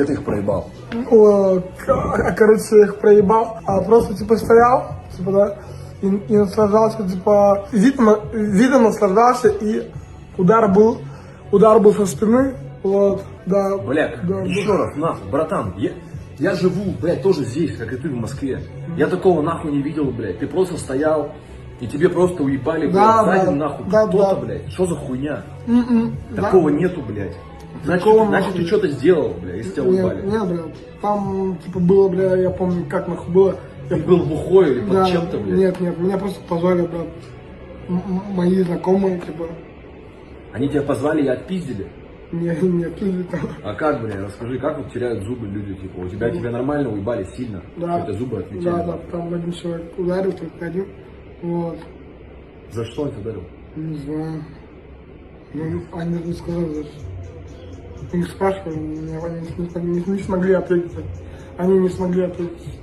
Где ты их проебал? Короче, я их проебал, а просто, типа, стоял, типа, да, и наслаждался, типа, видом наслаждался, и удар был со спины, вот, да. Блядь, да, еще раз, нахуй, братан, я живу, блядь, тоже здесь, как и ты в Москве. Я такого нахуй не видел, блядь. Ты просто стоял, и тебе просто уебали, блядь, Да, сзади да, нахуй да, кто-то, да. блядь. Что за хуйня? Да. Такого нету, блядь. Значит, Такого значит нахуй ты что-то сделал, блядь, если тебя уебали. Не, бля, там, типа, было, бля, я помню, как нахуй было. Ты был бухой или под Да, чем-то, блядь? нет, меня просто позвали, бля, мои знакомые, типа, Они тебя позвали и отпиздили? нет, или там. А как, блядь, расскажи, как вот теряют зубы люди, типа, у тебя нормально уебали сильно? Да, Что-то зубы отлетели? да, там один человек ударил, только один, вот, За что он тебя ударил? не знаю, ну, они даже не сказали даже. У них спрашивали, они не смогли ответить, они не смогли ответить.